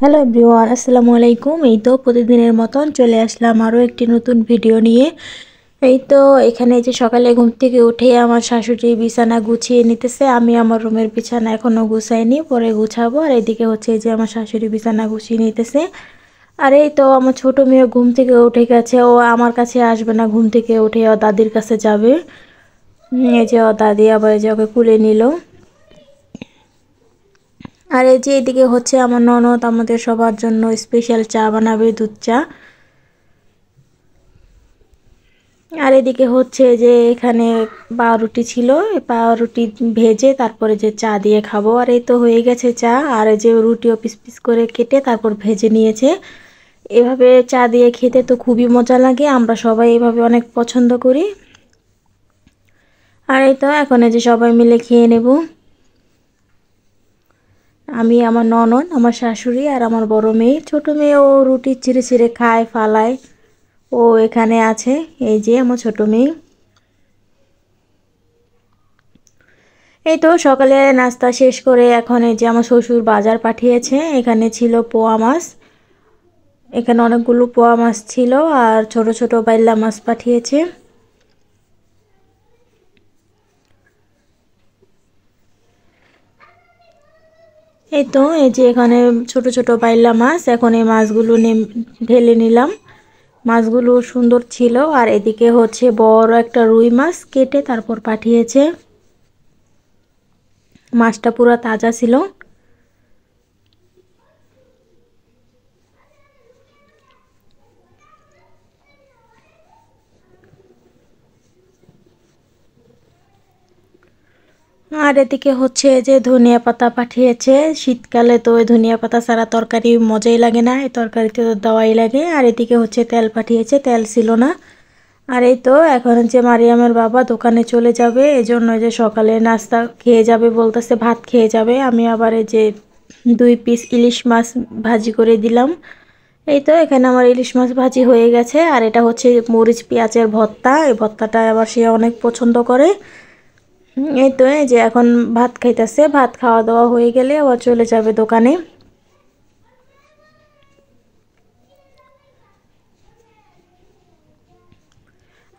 Hello everyone, আসসালামু আলাইকুম। এই তো প্রতিদিনের মতন চলে আসলাম আরও একটি নতুন ভিডিও নিয়ে। এই তো এখানে যে সকালে ঘুম থেকে উঠে আমার শাশুড়ি বিছানা গুছিয়ে নিতেছে। আমি আমার রুমের বিছানা এখনও গুছাইনি, পরে গুছাবো। আর এদিকে হচ্ছে যে আমার শাশুড়ি বিছানা গুছিয়ে নিতেছে। আর এই তো আমার ছোট মেয়ে ঘুম থেকে উঠে গেছে, ও আমার কাছে আসবে না, ঘুম থেকে উঠে ও দাদির কাছে যাবে। এই যে ও দাদি আবার এই যে ওকে কুলে নিল। আর এই যে এদিকে হচ্ছে আমার ননদ আমাদের সবার জন্য স্পেশাল চা বানাবে, দুধ চা। আর এদিকে হচ্ছে যে এখানে পাউরুটি ছিল, এই পাউরুটি ভেজে তারপরে যে চা দিয়ে খাবো। আর এই তো হয়ে গেছে চা। আর এই যে রুটিও পিস পিস করে কেটে তারপর ভেজে নিয়েছে। এভাবে চা দিয়ে খেতে তো খুবই মজা লাগে, আমরা সবাই এভাবে অনেক পছন্দ করি। আর এই তো এখন এই যে সবাই মিলে খেয়ে নেব। আমি, আমার ননদ, আমার শাশুড়ি আর আমার বড় মেয়ে। ছোট মেয়ে ও রুটি ছিঁড়ে ছিঁড়ে খায়, ফালায়। ও এখানে আছে, এই যে আমার ছোট মেয়ে। এই তো সকালে নাস্তা শেষ করে এখন এই যে আমার শ্বশুর বাজার পাঠিয়েছে। এখানে ছিল পোয়া মাছ, এখানে অনেকগুলো পোয়া মাছ ছিল আর ছোট ছোট বাইল্লা মাছ পাঠিয়েছে। এই তো এই যে এখানে ছোট ছোট বাইল্লা মাছ, এখন এই মাছগুলো ঢেলে নিলাম। মাছগুলো সুন্দর ছিল। আর এদিকে হচ্ছে বড় একটা রুই মাছ কেটে তারপর পাঠিয়েছে। মাছটা পুরো তাজা ছিল। আর এদিকে হচ্ছে যে ধনিয়া পাতা পাঠিয়েছে। শীতকালে তো ওই ধনিয়া পাতা ছাড়া তরকারি মজাই লাগে না, এই তরকারিতে তো দেওয়াই লাগে। আর এদিকে হচ্ছে তেল পাঠিয়েছে, তেল ছিল না। আর এই তো এখন হচ্ছে মারিয়ামের বাবা দোকানে চলে যাবে, এজন্য যে সকালে নাস্তা খেয়ে যাবে বলতেছে, ভাত খেয়ে যাবে। আমি আবার এই যে 2 পিস ইলিশ মাছ ভাজি করে দিলাম। এই তো এখানে আমার ইলিশ মাছ ভাজি হয়ে গেছে। আর এটা হচ্ছে মরিচ পেঁয়াজের ভর্তা, এই ভর্তাটা আবার সে অনেক পছন্দ করে। এই তো এই যে এখন ভাত খাইতেছে, ভাত খাওয়া দাওয়া হয়ে গেলে আবার চলে যাবে দোকানে।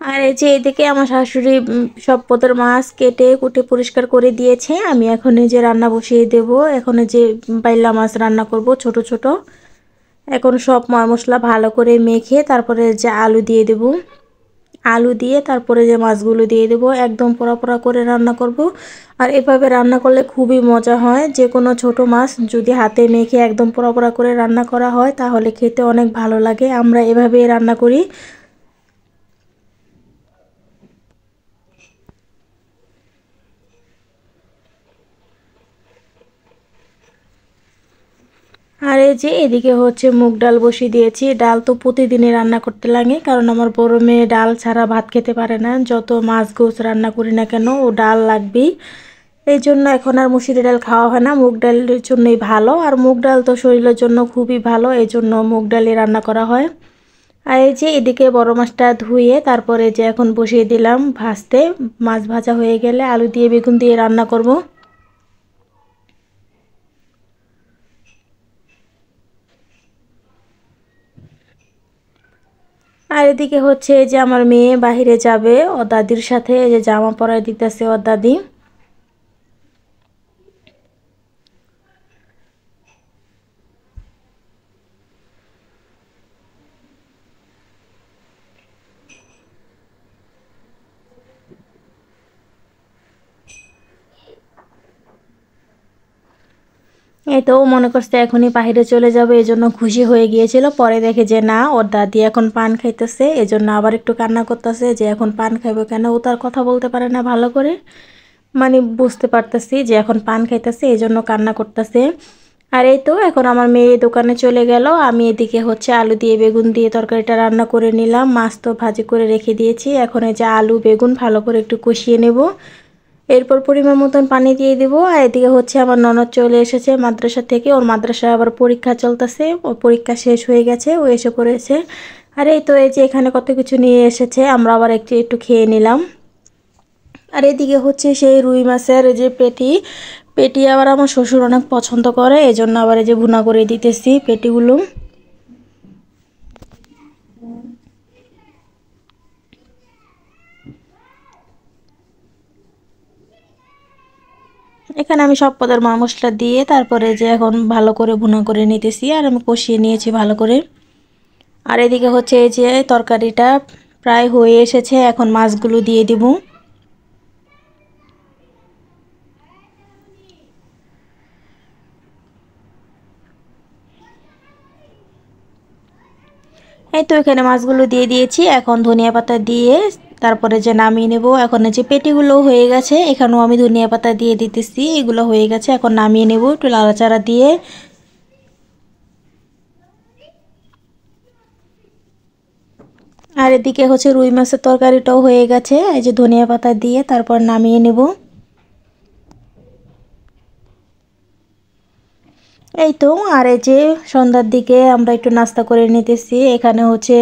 আর এই যে এদিকে আমার শাশুড়ি সব পদের মাছ কেটে কুটে পরিষ্কার করে দিয়েছে। আমি এখন এই যে রান্না বসিয়ে দেব। এখন এই যে বাইলা মাছ রান্না করব ছোট ছোট। এখন সব মশলা ভালো করে মেখে তারপরে যে আলু দিয়ে দেব। আলু দিয়ে তারপরে যে মাছগুলো দিয়ে দেব, একদম পোড়া পোড়া করে রান্না করব। আর এভাবে রান্না করলে খুবই মজা হয়। যে কোনো ছোট মাছ যদি হাতে মেখে একদম পোড়া পোড়া করে রান্না করা হয় তাহলে খেতে অনেক ভালো লাগে। আমরা এভাবেই রান্না করি। আর এই যে এদিকে হচ্ছে মুগ ডাল বসিয়ে দিয়েছি। ডাল তো প্রতিদিনই রান্না করতে লাগে, কারণ আমার বড় মেয়ে ডাল ছাড়া ভাত খেতে পারে না। যত মাছ গোছ রান্না করি না কেন ও ডাল লাগবেই। এই জন্য এখন আর মুসুরি ডাল খাওয়া হয় না, মুগ ডালের জন্যই ভালো। আর মুগ ডাল তো শরীরের জন্য খুবই ভালো, এই জন্য মুগ ডালই রান্না করা হয়। আর এই যে এদিকে বড় মাছটা ধুয়ে তারপরে যে এখন বসিয়ে দিলাম ভাজতে। মাছ ভাজা হয়ে গেলে আলু দিয়ে বেগুন দিয়ে রান্না করব। আর এদিকে হচ্ছে যে আমার মেয়ে বাহিরে যাবে ওর দাদির সাথে, যে জামা পরায় দিতেছে ওর দাদি। এই তো ও মনে করছে এখনই বাহিরে চলে যাবে, এজন্য খুশি হয়ে গিয়েছিল। পরে দেখে যে না, ওর দাদি এখন পান খাইতেছে, এজন্য আবার একটু কান্না করতেছে যে এখন পান খাইবে কেন। ও তার কথা বলতে পারে না ভালো করে, মানে বুঝতে পারতেছি যে এখন পান খাইতেছে, এজন্য কান্না করতেছে। আর এই তো এখন আমার মেয়ে দোকানে চলে গেল। আমি এদিকে হচ্ছে আলু দিয়ে বেগুন দিয়ে তরকারিটা রান্না করে নিলাম। মাছ তো ভাজি করে রেখে দিয়েছি। এখন এই যে আলু বেগুন ভালো করে একটু কষিয়ে নেব। এরপর পরিমাণ মতন পানি দিয়ে দিব। আর এদিকে হচ্ছে আমার ননদ চলে এসেছে মাদ্রাসা থেকে, ওর মাদ্রাসায় আবার পরীক্ষা চলতেছে, ওর পরীক্ষা শেষ হয়ে গেছে, ও এসে পড়েছে। আর এই তো এই যে এখানে কত কিছু নিয়ে এসেছে, আমরা আবার একটু একটু খেয়ে নিলাম। আর এদিকে হচ্ছে সেই রুই মাছের যে পেটি পেটি আবার আমার শ্বশুর অনেক পছন্দ করে, এজন্য আবার এই যে ভুনা করে দিতেছি পেটিগুলো। এখানে আমি সব পদের মা মশলা দিয়ে তারপরে যে এখন ভালো করে ভুনা করে নিতেছি, আর আমি কষিয়ে নিয়েছি ভালো করে। আর এদিকে হচ্ছে এই যে তরকারিটা প্রায় হয়ে এসেছে, এখন মাছগুলো দিয়ে দিব। এই তো এখানে মাছগুলো দিয়ে দিয়েছি, এখন ধনিয়া পাতা দিয়ে তারপরে যে নামিয়ে নেব। এখন যে পেটিগুলো হয়ে গেছে, এখানেও আমি ধনিয়া পাতা দিয়ে দিতেছি, এগুলো হয়ে গেছে, এখন নামিয়ে নেব একটু লাড়াচাড়া দিয়ে। আর এদিকে হচ্ছে রুই মাছের তরকারিটাও হয়ে গেছে, এই যে ধনিয়া পাতা দিয়ে তারপর নামিয়ে নেব। এই তো, আর এই যে সন্ধ্যার দিকে আমরা একটু নাস্তা করে নিতেছি। এখানে হচ্ছে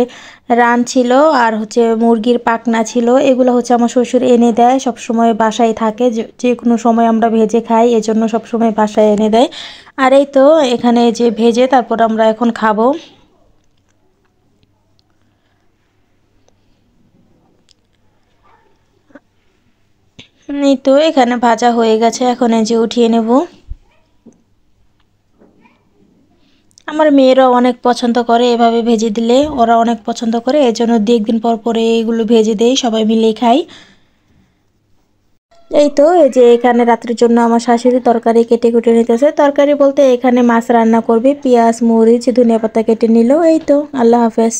রান ছিল, আর হচ্ছে মুরগির পাখনা ছিল, এগুলো হচ্ছে আমার শ্বশুর এনে দেয়, সব সময় বাসায় থাকে, যে কোনো সময় আমরা ভেজে খাই, এজন্য সব সময় বাসায় এনে দেয়। আর এই তো এখানে যে ভেজে তারপর আমরা এখন খাবো। এই তো এখানে ভাজা হয়ে গেছে, এখন এই যে উঠিয়ে নেব। আমার মেয়েরা অনেক পছন্দ করে এভাবে ভেজে দিলে, ওরা অনেক পছন্দ করে, এজন্য 2 একদিন পর পরে এগুলো ভেজে দেই, সবাই মিলেই খাই। এই তো এই যে এখানে রাত্রের জন্য আমার শাশুড়ি তরকারি কেটে কুটে নিতেছে। তরকারি বলতে এখানে মাছ রান্না করবে, পেঁয়াজ মরিচ ধনিয়া পাতা কেটে নিল। এই তো, আল্লাহ হাফেজ।